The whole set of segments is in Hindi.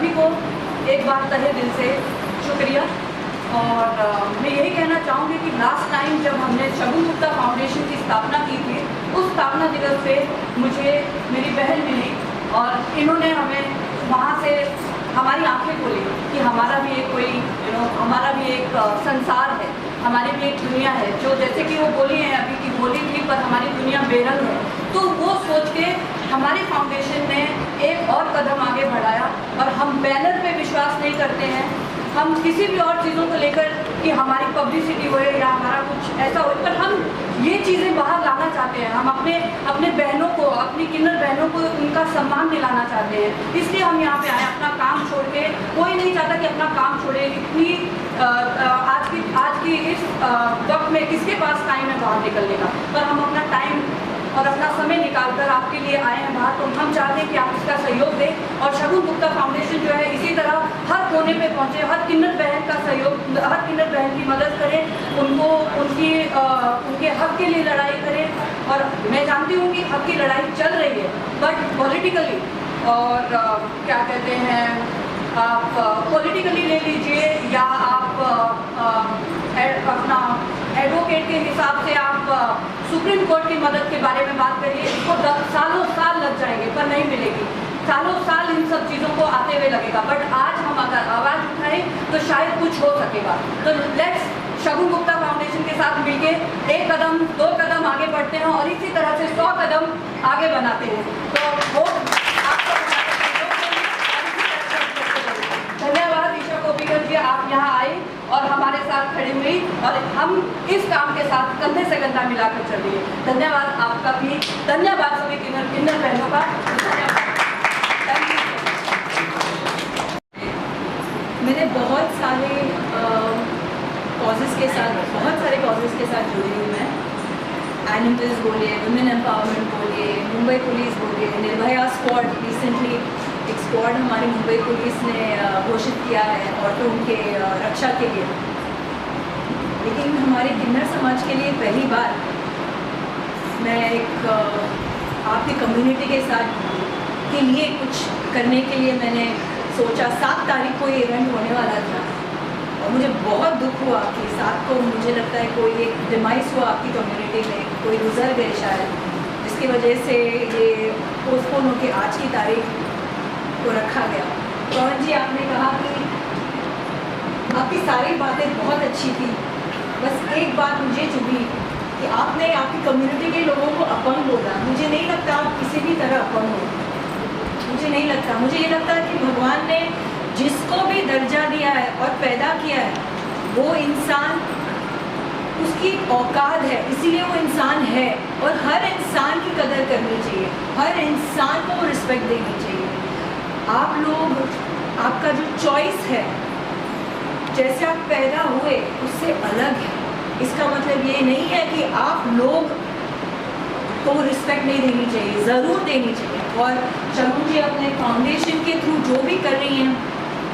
सभी को एक बार तहे दिल से शुक्रिया। और मैं यही कहना चाहूँगी कि लास्ट टाइम जब हमने शगुन गुप्ता फाउंडेशन की स्थापना की थी, उस स्थापना दिवस पे मुझे मेरी बहन मिली और इन्होंने हमें वहाँ से हमारी आंखें खोली कि हमारा भी एक कोई हमारा भी एक संसार है, हमारी भी एक दुनिया है, जो जैसे कि वो बोली है अभी की बोली थी, पर हमारी दुनिया बेरंग है। तो वो सोच के हमारी फाउंडेशन ने एक और कदम आगे बढ़ाया और हम बैनर पे विश्वास नहीं करते हैं, हम किसी भी और चीज़ों को लेकर कि हमारी पब्लिसिटी हो या हमारा कुछ ऐसा हो, पर हम ये चीज़ें बाहर लाना चाहते हैं। हम अपने बहनों को, अपनी किन्नर बहनों को उनका सम्मान दिलाना चाहते हैं, इसलिए हम यहाँ पे आए। अपना काम छोड़ के कोई नहीं चाहता कि अपना काम छोड़े। इतनी आज की इस वक्त में किसके पास टाइम है बाहर निकलने का, पर हम अपना टाइम और अपना समय निकालकर आपके लिए आए हैं बाहर। तो हम चाहते हैं कि आप इसका सहयोग दें और शगुन गुप्ता फाउंडेशन जो है इसी तरह हर कोने पे पहुंचे, हर किन्नर बहन का सहयोग, हर किन्नर बहन की मदद करें, उनको उनके हक के लिए लड़ाई करें। और मैं जानती हूँ कि हक की लड़ाई चल रही है, बट पॉलिटिकली और क्या कहते हैं, आप पॉलिटिकली ले लीजिए या आप अपना एडवोकेट के हिसाब से आप सुप्रीम कोर्ट की मदद के बारे में बात करिए, इसको सालों साल लग जाएंगे पर नहीं मिलेगी, सालों साल इन सब चीज़ों को आते हुए लगेगा। बट आज हम अगर आवाज़ उठाएं तो शायद कुछ हो सकेगा। तो लेट्स शगुन गुप्ता फाउंडेशन के साथ मिलके एक कदम, दो कदम आगे बढ़ते हैं और इसी तरह से 100 कदम आगे बनाते हैं। तो वो धन्यवाद ईशा कोपीकर जी, आप यहाँ आए और हमारे साथ खड़ी हुई और हम इस काम के साथ कंधे से कंधा मिलाकर चल रही है। धन्यवाद आपका भी, धन्यवाद सभी किन्नर बहनों का, धन्यवाद। मैंने बहुत सारे कॉजेज़ के साथ जुड़ी हूँ मैं। एनिमल्स बोलिए, वुमेन एम्पावरमेंट बोलिए, मुंबई पुलिस बोलिए, निर्भया स्क्वाड, रिसेंटली एक स्क्वाड हमारी मुंबई पुलिस ने घोषित किया है औरतों के रक्षा के लिए। लेकिन हमारे किन्नर समाज के लिए पहली बार मैं एक आपकी कम्युनिटी के साथ के लिए कुछ करने के लिए मैंने सोचा। 7 तारीख को ये इवेंट होने वाला था और मुझे बहुत दुख हुआ कि 7 को मुझे लगता है कोई एक डिमाइस हुआ आपकी कम्युनिटी में, कोई गुजर गए शायद, जिसकी वजह से ये पोस्टपोन होकर आज की तारीख को रखा गया। पवन जी, आपने कहा कि आपकी सारी बातें बहुत अच्छी थी, बस एक बात मुझे चुभी कि आपने आपकी कम्युनिटी के लोगों को अपंग बोला। मुझे नहीं लगता आप किसी भी तरह अपंग हो, मुझे नहीं लगता। मुझे ये लगता है कि भगवान ने जिसको भी दर्जा दिया है और पैदा किया है वो इंसान, उसकी औकात है, इसीलिए वो इंसान है और हर इंसान की कदर करनी चाहिए, हर इंसान को रिस्पेक्ट देनी चाहिए। आप लोग, आपका जो चॉइस है, जैसे आप पैदा हुए उससे अलग है। इसका मतलब ये नहीं है कि आप लोग को रिस्पेक्ट नहीं देनी चाहिए, ज़रूर देनी चाहिए। और शगुन जी अपने फाउंडेशन के थ्रू जो भी कर रही हैं,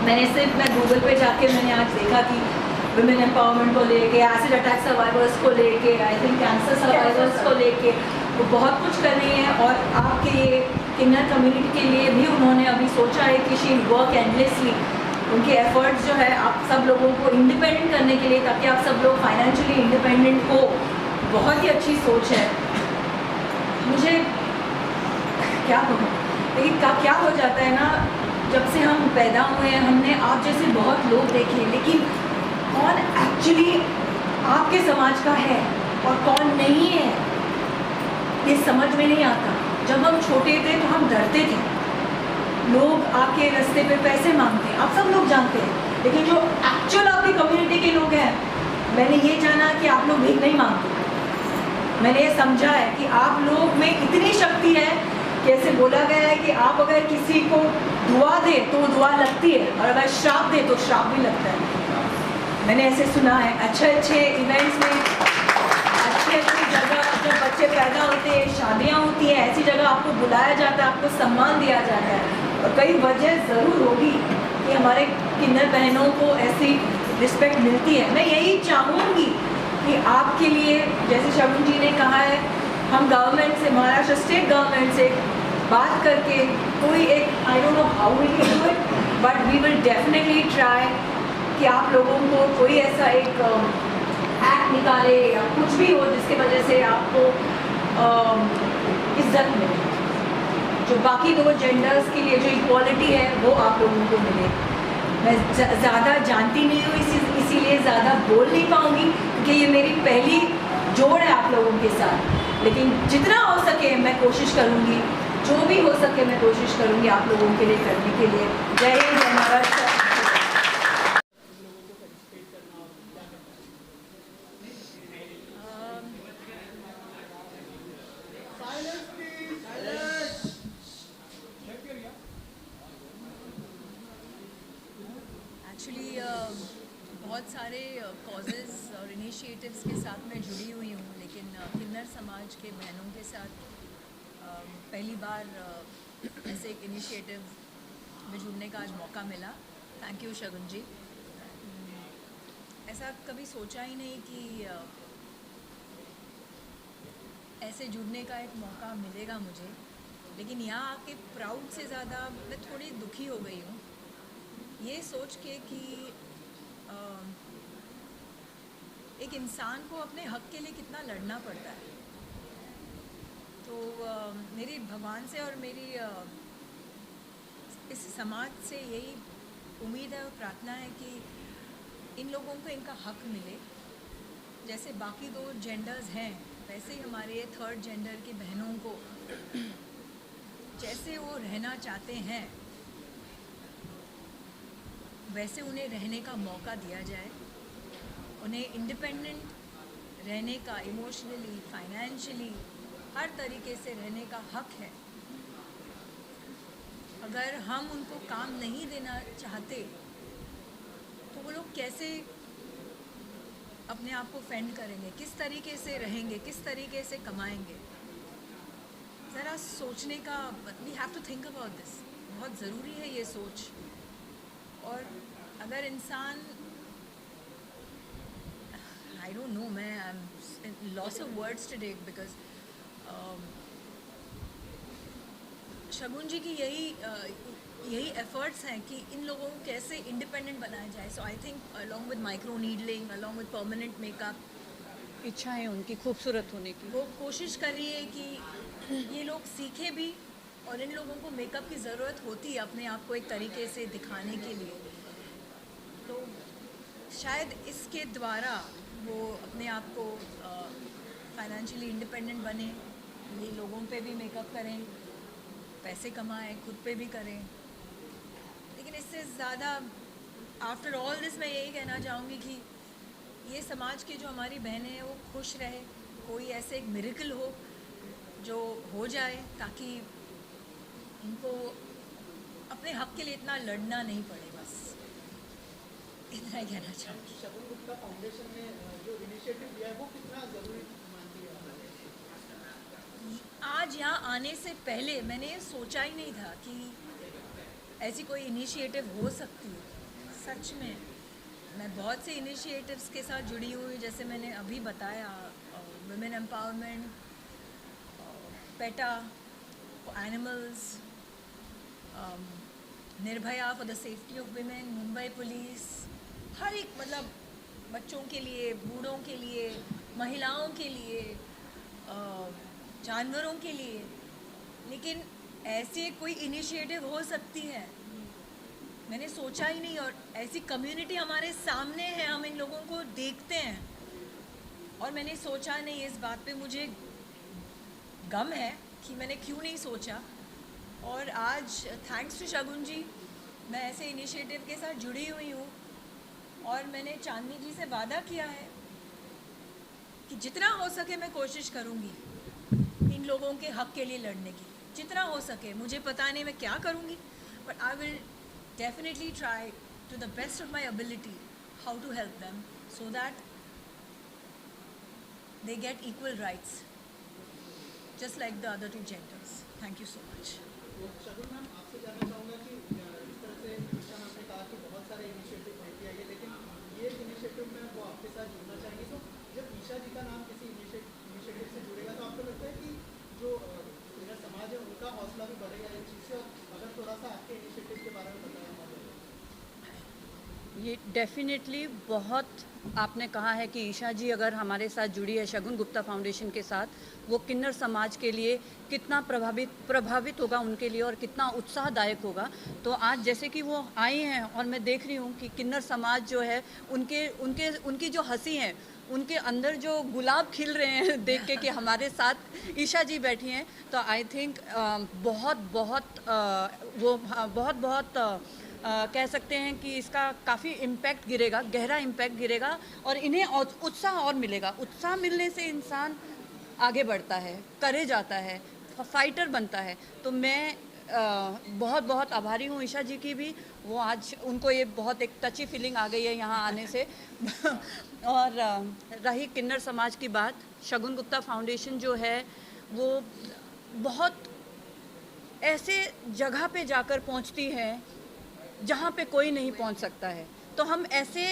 मैं गूगल पे जाके मैंने आज देखा कि वुमेन एम्पावरमेंट को लेके, एसिड अटैक सर्वाइवर्स को लेके, आई थिंक कैंसर सर्वाइवर्स को लेके वो बहुत कुछ कर रही हैं। और आपके ये किन्नर कम्युनिटी के लिए भी उन्होंने अभी सोचा है कि शी वर्क एंडलेसली। उनके एफर्ट्स जो है आप सब लोगों को इंडिपेंडेंट करने के लिए, ताकि आप सब लोग फाइनेंशियली इंडिपेंडेंट हो, बहुत ही अच्छी सोच है। मुझे क्या कहूँ, लेकिन क्या हो जाता है ना, जब से हम पैदा हुए हैं हमने आप जैसे बहुत लोग देखे, लेकिन कौन एक्चुअली आपके समाज का है और कौन नहीं है ये समझ में नहीं आता। जब हम छोटे थे तो हम डरते थे, लोग आके रास्ते पे पैसे मांगते हैं, आप सब लोग जानते हैं। लेकिन जो एक्चुअल आपकी कम्युनिटी के लोग हैं, मैंने ये जाना कि आप लोग भीख नहीं मांगते। मैंने ये समझा है कि आप लोग में इतनी शक्ति है, जैसे बोला गया है कि आप अगर किसी को दुआ दे तो वो दुआ लगती है और अगर श्राप दे तो श्राप भी लगता है। मैंने ऐसे सुना है। अच्छे इवेंट्स में, अच्छी जगह जब बच्चे पैदा होते हैं, शादियाँ होती हैं, ऐसी जगह आपको बुलाया जाता है, आपको सम्मान दिया जाता है। और कई वजह ज़रूर होगी कि हमारे किन्नर बहनों को ऐसी रिस्पेक्ट मिलती है। मैं यही चाहूँगी कि आपके लिए, जैसे शगुन जी ने कहा है, हम गवर्नमेंट से, महाराष्ट्र स्टेट गवर्नमेंट से बात करके कोई एक I don't know how we can do it, but we will definitely try कि आप लोगों को कोई ऐसा एक एक्ट निकाले या कुछ भी हो जिसकी वजह से आपको इज्जत मिले, जो बाकी दो जेंडर्स के लिए जो इक्वालिटी है वो आप लोगों को मिले। मैं ज़्यादा जानती नहीं हूँ इसीलिए ज़्यादा बोल नहीं पाऊँगी, क्योंकि ये मेरी पहली जोड़ है आप लोगों के साथ, लेकिन जितना हो सके मैं कोशिश करूँगी, जो भी हो सके मैं कोशिश करूँगी आप लोगों के लिए करने के लिए। जय हिंद, जय महाराष्ट्र। एक्चुअली बहुत सारे कॉजेज़ और इनिशिएटिव्स के साथ मैं जुड़ी हुई हूँ, लेकिन किन्नर समाज के बहनों के साथ पहली बार ऐसे एक इनिशिएटिव में जुड़ने का आज मौका मिला। थैंक यू शगुन जी। ऐसा कभी सोचा ही नहीं कि ऐसे जुड़ने का एक मौका मिलेगा मुझे, लेकिन यहाँ आके प्राउड से ज़्यादा मैं थोड़ी दुखी हो गई हूँ ये सोच के कि एक इंसान को अपने हक के लिए कितना लड़ना पड़ता है। तो मेरी भगवान से और मेरी इस समाज से यही उम्मीद है और प्रार्थना है कि इन लोगों को इनका हक मिले। जैसे बाकी दो जेंडर्स हैं, वैसे ही हमारे ये थर्ड जेंडर की बहनों को जैसे वो रहना चाहते हैं वैसे उन्हें रहने का मौका दिया जाए। उन्हें इंडिपेंडेंट रहने का, इमोशनली, फाइनेंशियली, हर तरीके से रहने का हक है। अगर हम उनको काम नहीं देना चाहते तो वो लोग कैसे अपने आप को फेंड करेंगे, किस तरीके से रहेंगे, किस तरीके से कमाएंगे। ज़रा सोचने का, we have to think about this. बहुत ज़रूरी है ये सोच। और अगर इंसान, आई डोंट नो, मैं I am loss of words today because Shagun ji की यही एफर्ट्स हैं कि इन लोगों को कैसे इंडिपेंडेंट बनाया जाए। So I think along with micro needling, along with permanent makeup, इच्छाएं उनकी खूबसूरत होने की, वो कोशिश कर रही है कि ये लोग सीखे भी। और इन लोगों को मेकअप की ज़रूरत होती है अपने आप को एक तरीके से दिखाने के लिए। तो शायद इसके द्वारा वो अपने आप को फाइनेंशियली इंडिपेंडेंट बने, ये लोगों पे भी मेकअप करें, पैसे कमाएं, खुद पे भी करें। लेकिन इससे ज़्यादा आफ्टर ऑल दिस मैं यही कहना चाहूँगी कि ये समाज की जो हमारी बहनें हैं वो खुश रहे, कोई ऐसे एक मिरेकल हो जो हो जाए ताकि उनको अपने हक के लिए इतना लड़ना नहीं पड़े। बस इतना ही कहना चाहूँगी। शगुन गुप्ता फाउंडेशन ने जो इनिशिएटिव लिया है वो कितना ज़रूरी मानती है? आज यहाँ आने से पहले मैंने ये सोचा ही नहीं था कि ऐसी कोई इनिशिएटिव हो सकती है। सच में मैं बहुत से इनिशिएटिव्स के साथ जुड़ी हुई, जैसे मैंने अभी बताया, women empowerment, PETA animals, Nirbhaya for the safety of women, Mumbai police, हर एक, मतलब बच्चों के लिए, बूढ़ों के लिए, महिलाओं के लिए, जानवरों के लिए। लेकिन ऐसे कोई इनिशिएटिव हो सकती है मैंने सोचा ही नहीं। और ऐसी कम्युनिटी हमारे सामने है, हम इन लोगों को देखते हैं और मैंने सोचा नहीं। इस बात पे मुझे गम है कि मैंने क्यों नहीं सोचा। और आज थैंक्स टू शगुन जी मैं ऐसे इनिशिएटिव के साथ जुड़ी हुई हूँ और मैंने चांदनी जी से वादा किया है कि जितना हो सके मैं कोशिश करूँगी इन लोगों के हक के लिए लड़ने की, जितना हो सके। मुझे पता नहीं मैं क्या करूँगी, but I will definitely try to the best of my ability how to help them so that they get equal rights just like the other two genders. Thank you so much. Shagun ma'am, आपसे जानना चाहूँगा कि इस तरह से ईशा मैम ने कहा कि बहुत सारे इनिशिएटिव लेके आइए, लेकिन ये इनिशिएटिव में वो आपके साथ जुड़ना चाहेंगे। तो जब ईशा जी का नाम किसी इनिशिएटिव से जुड़ेगा तो आपको लगता है कि जो समाज है उनका हौसला भी ये डेफिनेटली बहुत आपने कहा है कि ईशा जी अगर हमारे साथ जुड़ी है शगुन गुप्ता फाउंडेशन के साथ, वो किन्नर समाज के लिए कितना प्रभावित होगा उनके लिए और कितना उत्साहदायक होगा। तो आज जैसे कि वो आई हैं और मैं देख रही हूँ कि किन्नर समाज जो है उनकी जो हंसी है, उनके अंदर जो गुलाब खिल रहे हैं देख के कि हमारे साथ ईशा जी बैठी हैं, तो आई थिंक बहुत कह सकते हैं कि इसका काफ़ी इम्पैक्ट गिरेगा, गहरा इम्पैक्ट गिरेगा और इन्हें उत्साह और मिलेगा। उत्साह मिलने से इंसान आगे बढ़ता है, करेज आता है, फाइटर बनता है। तो मैं बहुत बहुत आभारी हूँ ईशा जी की भी। वो आज उनको ये बहुत एक टची फीलिंग आ गई है यहाँ आने से और रही किन्नर समाज की बात, शगुन गुप्ता फाउंडेशन जो है वो बहुत ऐसे जगह पे जाकर पहुँचती है जहाँ पे कोई नहीं पहुँच सकता है। तो हम ऐसे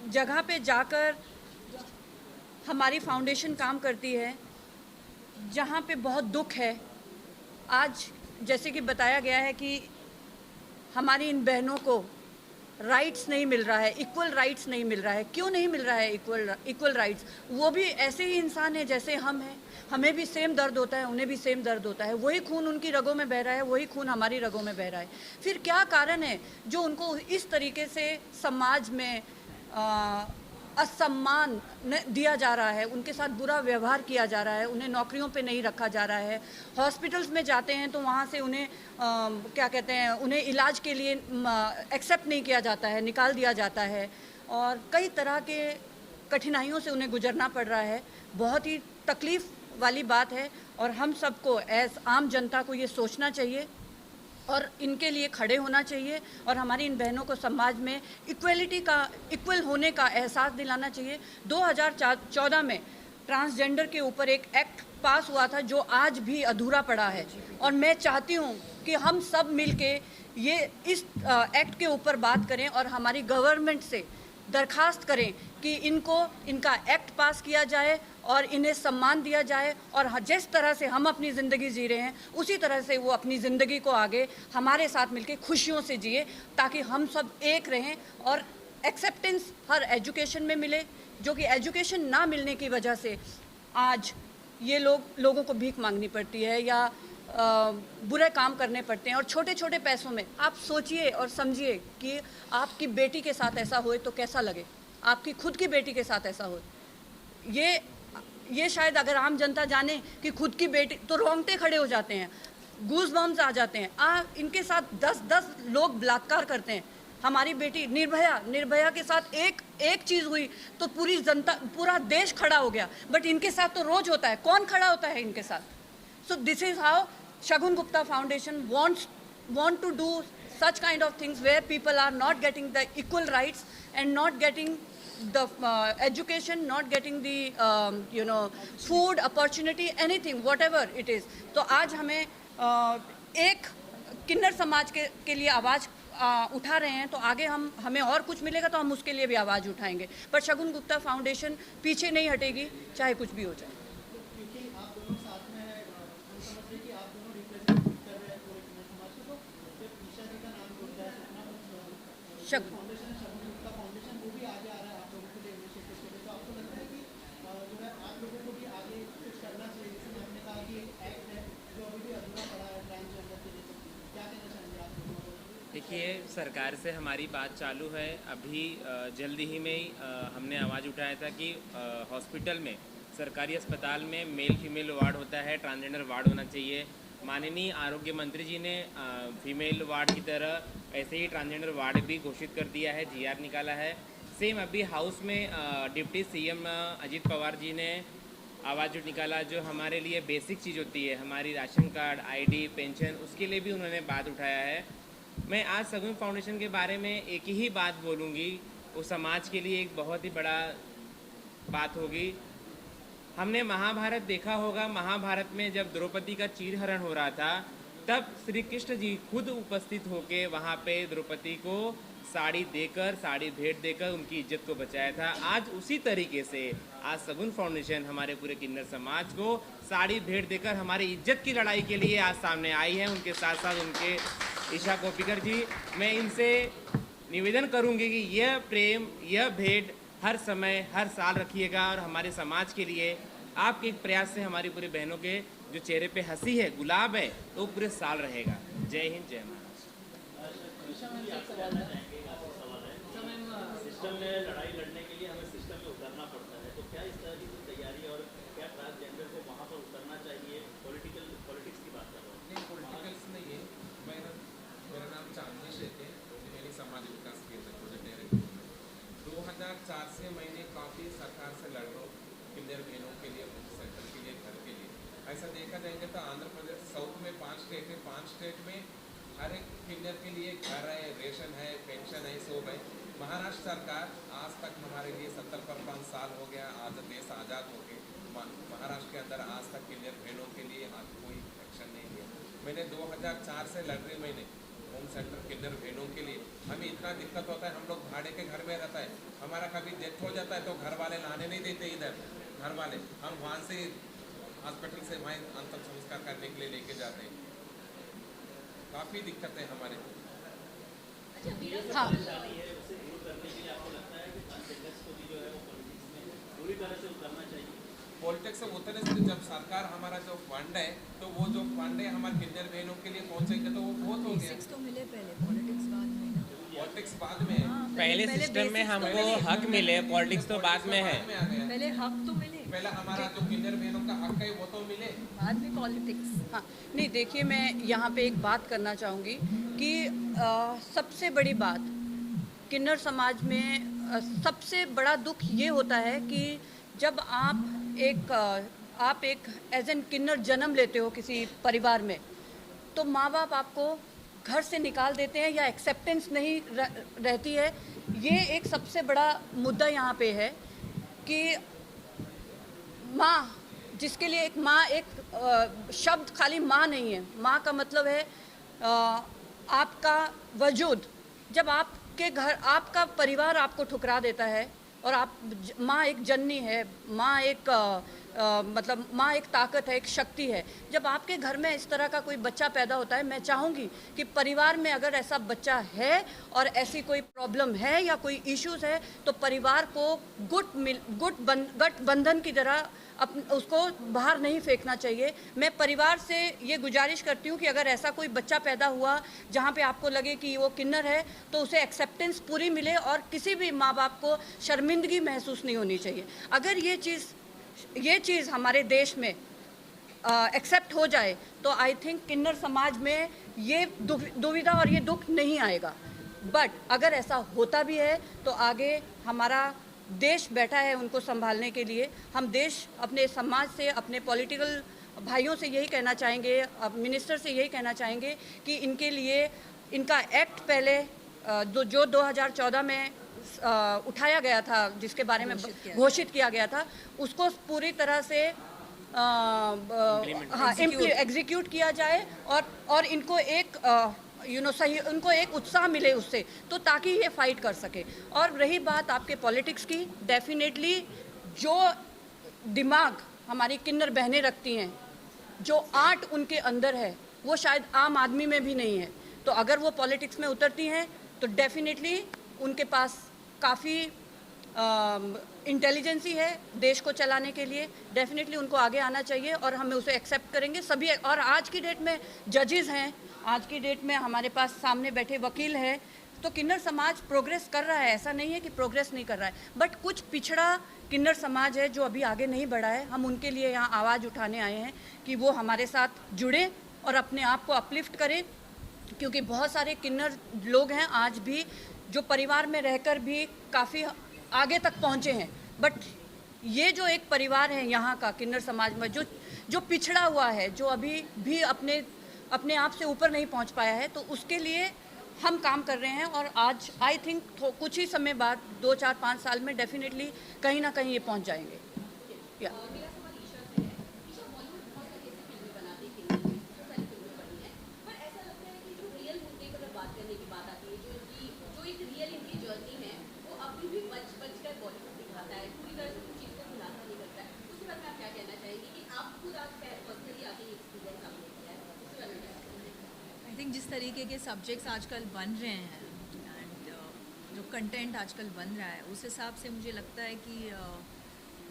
जगह पे जाकर हमारी फाउंडेशन काम करती है जहाँ पे बहुत दुख है। आज जैसे कि बताया गया है कि हमारी इन बहनों को राइट्स नहीं मिल रहा है, इक्वल राइट्स नहीं मिल रहा है। क्यों नहीं मिल रहा है इक्वल राइट्स? वो भी ऐसे ही इंसान है जैसे हम हैं, हमें भी सेम दर्द होता है, उन्हें भी सेम दर्द होता है। वही खून उनकी रगों में बह रहा है, वही खून हमारी रगों में बह रहा है। फिर क्या कारण है जो उनको इस तरीके से समाज में असम्मान दिया जा रहा है, उनके साथ बुरा व्यवहार किया जा रहा है, उन्हें नौकरियों पे नहीं रखा जा रहा है। हॉस्पिटल्स में जाते हैं तो वहाँ से उन्हें क्या कहते हैं, उन्हें इलाज के लिए एक्सेप्ट नहीं किया जाता है, निकाल दिया जाता है और कई तरह के कठिनाइयों से उन्हें गुजरना पड़ रहा है। बहुत ही तकलीफ़ वाली बात है और हम सबको एज आम जनता को ये सोचना चाहिए और इनके लिए खड़े होना चाहिए और हमारी इन बहनों को समाज में इक्वल होने का एहसास दिलाना चाहिए। 2014 में ट्रांसजेंडर के ऊपर एक एक्ट पास हुआ था जो आज भी अधूरा पड़ा है और मैं चाहती हूँ कि हम सब मिलके ये इस एक्ट के ऊपर बात करें और हमारी गवर्नमेंट से दरखास्त करें कि इनका एक्ट पास किया जाए और इन्हें सम्मान दिया जाए और जिस तरह से हम अपनी ज़िंदगी जी रहे हैं उसी तरह से वो अपनी ज़िंदगी को आगे हमारे साथ मिलके खुशियों से जिए, ताकि हम सब एक रहें और एक्सेप्टेंस हर एजुकेशन में मिले, जो कि एजुकेशन ना मिलने की वजह से आज ये लोगों को भीख मांगनी पड़ती है या बुरे काम करने पड़ते हैं और छोटे छोटे पैसों में। आप सोचिए और समझिए कि आपकी बेटी के साथ ऐसा होए तो कैसा लगे, आपकी खुद की बेटी के साथ ऐसा हो। ये शायद अगर आम जनता जाने कि खुद की बेटी, तो रोंगटे खड़े हो जाते हैं, गूज बम्स आ जाते हैं। इनके साथ 10 लोग बलात्कार करते हैं। हमारी बेटी निर्भया के साथ एक चीज़ हुई तो पूरी जनता, पूरा देश खड़ा हो गया, बट इनके साथ तो रोज होता है। कौन खड़ा होता है इनके साथ? So this is how Shagun Gupta foundation want to do such kind of things where people are not getting the equal rights and not getting the education, not getting the food opportunity, anything whatever it is. तो आज हमें एक किन्नर समाज के लिए आवाज़ उठा रहे हैं, तो आगे हमें और कुछ मिलेगा तो हम उसके लिए भी आवाज़ उठाएंगे। पर शगुन गुप्ता फाउंडेशन पीछे नहीं हटेगी, चाहे कुछ भी हो जाए। क्योंकि आप दोनों साथ में हैं, हम समझ रहे हैं कि आप दोनों रिप्रेजेंट कर रहे हैं पूरे किन्नर समाज को। तो जब ईशा जी का नाम जुड़ जाए, सपना फाउंडेशन, शगुन गुप्ता फाउंडेशन, वो भी आगे आ रहा है आप लोगों के लिए इनिशिएटिव के लिए, तो आपको लगता है कि जो है आप लोगों को भी आगे कुछ करना चाहिए? जैसे आपने कहा कि एक एक्ट है जो अभी भी अधूरा पड़ा है ट्रांसजेंडर के लिए, क्या कहना चाहेंगे आप लोगों को? देखिए, सरकार से हमारी बात चालू है। अभी जल्दी ही में हमने आवाज़ उठाया था कि हॉस्पिटल में, सरकारी अस्पताल में मेल फीमेल वार्ड होता है, ट्रांसजेंडर वार्ड होना चाहिए। माननीय आरोग्य मंत्री जी ने फीमेल वार्ड की तरह ऐसे ही ट्रांसजेंडर वार्ड भी घोषित कर दिया है, GR निकाला है। सेम अभी हाउस में डिप्टी CM अजीत पवार जी ने आवाज़ जो निकाला, जो हमारे लिए बेसिक चीज़ होती है, हमारी राशन कार्ड, ID, पेंशन, उसके लिए भी उन्होंने बात उठाया है। मैं आज शगुन फाउंडेशन के बारे में एक ही बात बोलूँगी, वो समाज के लिए एक बहुत ही बड़ा बात होगी। हमने महाभारत देखा होगा, महाभारत में जब द्रौपदी का चीरहरण हो रहा था, तब श्री कृष्ण जी खुद उपस्थित होके वहाँ पे द्रौपदी को साड़ी भेंट देकर उनकी इज्जत को बचाया था। आज उसी तरीके से आज शगुन फाउंडेशन हमारे पूरे किन्नर समाज को साड़ी भेंट देकर हमारी इज्जत की लड़ाई के लिए आज सामने आई है। उनके साथ साथ उनके ईशा कोप्पिकर जी, मैं इनसे निवेदन करूंगी कि यह प्रेम, यह भेंट हर समय, हर साल रखिएगा और हमारे समाज के लिए आपके एक प्रयास से हमारी पूरी बहनों के जो चेहरे पे हंसी है, गुलाब है, तो वो पूरे साल रहेगा। जय हिंद, जय महाराष्ट्र। सिस्टम में लड़ाई लड़ने के लिए हमें सिस्टम में उतरना पड़ता है, तो क्या इस तरह की कोई तैयारी और क्या ट्रांसजेंडर को वहाँ पर उतरना चाहिए? पॉलिटिक्स की बात कर रहा हूँ। नहीं, पॉलिटिकल्स नहीं है। मेरा नाम चांदनी शेख है, मेरी समाज विकास केंद्र प्रोजेक्ट डायरेक्टर। 2004 से मैंने काफ़ी सरकार से लड़ रहा हूँ किन्नर बहनों के लिए, सेंटर के लिए, घर के लिए। ऐसा देखा जाएंगे तो आंध्र प्रदेश साउथ में 5 स्टेट है, 5 स्टेट में हर एक किन्नर के लिए घर है, रेशन है, पेंशन है, सब है। महाराष्ट्र सरकार आज तक हमारे लिए 70-75 साल हो गया, आज देश आज़ाद हो गए, महाराष्ट्र के अंदर आज तक किन्नर बहनों के लिए आज कोई एक्शन नहीं लिया। मैंने 2004 से लड़ रही, मैंने होम सेंटर किन्नर बहनों के लिए। हमें इतना दिक्कत होता है, हम लोग भाड़े के घर में रहता है, हमारा कभी डेथ हो जाता है तो घर वाले लाने नहीं देते इधर, घर वाले हम वहाँ से हॉस्पिटल से वहीं अंतिम संस्कार करने के लिए लेके जाते हैं। काफ़ी दिक्कत है हमारे को। हाँ, परेशानी है, उसे दूर करने के लिए आपको लगता है कि ट्रांसजेंडर्स को भी जो है वो पॉलिटिक्स में पूरी तरह से उतरना चाहिए? पॉलिटिक्स से उतरने से जब सरकार हमारा जो फंड है, तो वो जो फंड है हमारे किन्नर बहनों के लिए पहुँचेंगे तो वो बहुत हो गया। तो मिले पहले, पॉलिटिक्स बाद में ना। पॉलिटिक्स बाद में है। पहले सिस्टम में हमको हक मिले, पॉलिटिक्स तो बाद में है। में आ गया। पहले हक तो मिले, पहले हमारा जो किन्नर बहनों का हक है वो तो मिले। बाद में पॉलिटिक्स। हाँ, नहीं देखिए, मैं यहाँ पे एक बात करना चाहूँगी कि सबसे बड़ी बात किन्नर समाज में सबसे बड़ा दुख ये होता है कि जब आप एक एज एन किन्नर जन्म लेते हो किसी परिवार में, तो माँ बाप आपको घर से निकाल देते हैं या एक्सेप्टेंस नहीं रहती है। ये एक सबसे बड़ा मुद्दा यहाँ पे है कि माँ, जिसके लिए एक माँ एक शब्द खाली माँ नहीं है, माँ का मतलब है आपका वजूद। जब आपके घर आपका परिवार आपको ठुकरा देता है और आप माँ एक जननी है, माँ एक मतलब माँ एक ताकत है, एक शक्ति है। जब आपके घर में इस तरह का कोई बच्चा पैदा होता है, मैं चाहूँगी कि परिवार में अगर ऐसा बच्चा है और ऐसी कोई प्रॉब्लम है या कोई इश्यूज है, तो परिवार को गठबंधन की तरह उसको बाहर नहीं फेंकना चाहिए। मैं परिवार से ये गुजारिश करती हूँ कि अगर ऐसा कोई बच्चा पैदा हुआ जहाँ पे आपको लगे कि वो किन्नर है, तो उसे एक्सेप्टेंस पूरी मिले और किसी भी माँ बाप को शर्मिंदगी महसूस नहीं होनी चाहिए। अगर ये चीज़ हमारे देश में एक्सेप्ट हो जाए तो आई थिंक किन्नर समाज में ये दुविधा और ये दुख नहीं आएगा। बट अगर ऐसा होता भी है तो आगे हमारा देश बैठा है उनको संभालने के लिए। हम देश अपने समाज से, अपने पॉलिटिकल भाइयों से यही कहना चाहेंगे, मिनिस्टर से यही कहना चाहेंगे कि इनके लिए इनका एक्ट पहले जो 2014 में उठाया गया था, जिसके बारे में घोषित किया गया था, उसको पूरी तरह से एग्जीक्यूट किया जाए और इनको एक सही उनको एक उत्साह मिले उससे, तो ताकि ये फाइट कर सके। और रही बात आपके पॉलिटिक्स की, डेफिनेटली जो दिमाग हमारी किन्नर बहनें रखती हैं, जो आर्ट उनके अंदर है, वो शायद आम आदमी में भी नहीं है। तो अगर वो पॉलिटिक्स में उतरती हैं तो डेफिनेटली उनके पास काफ़ी इंटेलिजेंसी है देश को चलाने के लिए। डेफिनेटली उनको आगे आना चाहिए और हम उसे एक्सेप्ट करेंगे सभी। और आज की डेट में जजेस हैं, आज की डेट में हमारे पास सामने बैठे वकील हैं, तो किन्नर समाज प्रोग्रेस कर रहा है, ऐसा नहीं है कि प्रोग्रेस नहीं कर रहा है। बट कुछ पिछड़ा किन्नर समाज है जो अभी आगे नहीं बढ़ा है। हम उनके लिए यहाँ आवाज़ उठाने आए हैं कि वो हमारे साथ जुड़े और अपने आप को अपलिफ्ट करें, क्योंकि बहुत सारे किन्नर लोग हैं आज भी जो परिवार में रहकर भी काफ़ी आगे तक पहुँचे हैं। बट ये जो एक परिवार है यहाँ का किन्नर समाज में जो पिछड़ा हुआ है, जो अभी भी अपने आप से ऊपर नहीं पहुँच पाया है, तो उसके लिए हम काम कर रहे हैं। और आज आई थिंक कुछ ही समय बाद 2, 4, 5 साल में डेफिनेटली कहीं ना कहीं ये पहुँच जाएंगे। या जिस तरीके के सब्जेक्ट्स आजकल बन रहे हैं एंड कंटेंट आजकल बन रहा है उस हिसाब से मुझे लगता है कि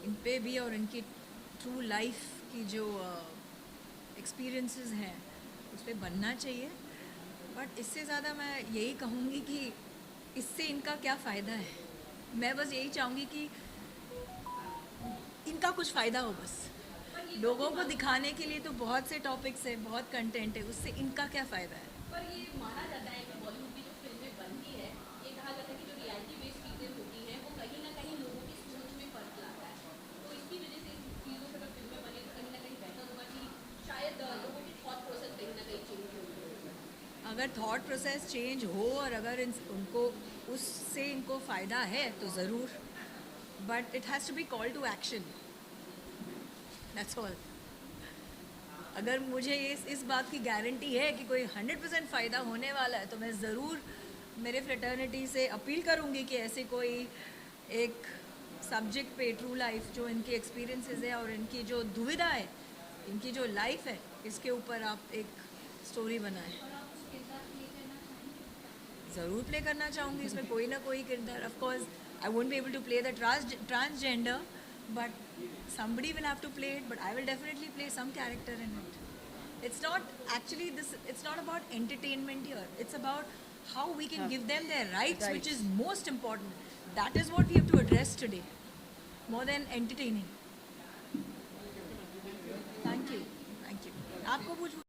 इन पे भी और इनकी ट्रू लाइफ की जो एक्सपीरियंसेस हैं उस पर बनना चाहिए। बट इससे ज़्यादा मैं यही कहूँगी कि इससे इनका क्या फ़ायदा है। मैं बस यही चाहूँगी कि इनका कुछ फ़ायदा हो, बस लोगों को दिखाने के लिए तो बहुत से टॉपिक्स है, बहुत कंटेंट है, उससे इनका क्या फ़ायदा है। पर ये माना जाता है कि बॉलीवुड की जो फिल्में बनती है, ये कहा जाता है कि जो रियलिटी बेस्ड चीज़ें होती हैं वो कहीं ना कहीं लोगों की सोच में फ़र्क लाता है। तो इसकी वजह से इन चीज़ों पर अगर फिल्में बने तो कहीं ना कहीं बेहतर होगा कि शायद लोगों की थॉट प्रोसेस कहीं ना कहीं चेंज हो। अगर थॉट प्रोसेस चेंज हो और अगर उनको उससे इनको फ़ायदा है तो ज़रूर, but it has to be call to action, that's all. अगर मुझे इस बात की गारंटी है कि कोई 100% फ़ायदा होने वाला है तो मैं ज़रूर मेरे फ्रेटर्निटी से अपील करूँगी कि ऐसे कोई एक सब्जेक्ट पे ट्रू लाइफ जो इनकी एक्सपीरियंसेस है और इनकी जो दुविधा है, इनकी जो लाइफ है, इसके ऊपर आप एक स्टोरी बनाएं। ज़रूर प्ले करना चाहूँगी इसमें कोई ना कोई किरदार। Of course I won't be able to play the transgender, but somebody will have to play it, but I will definitely play some character in it. It's not actually this, it's not about entertainment here, it's about how we can give them their rights, which is most important. That is what we have to address today, more than entertaining. Thank you. Thank you. आपको पूछ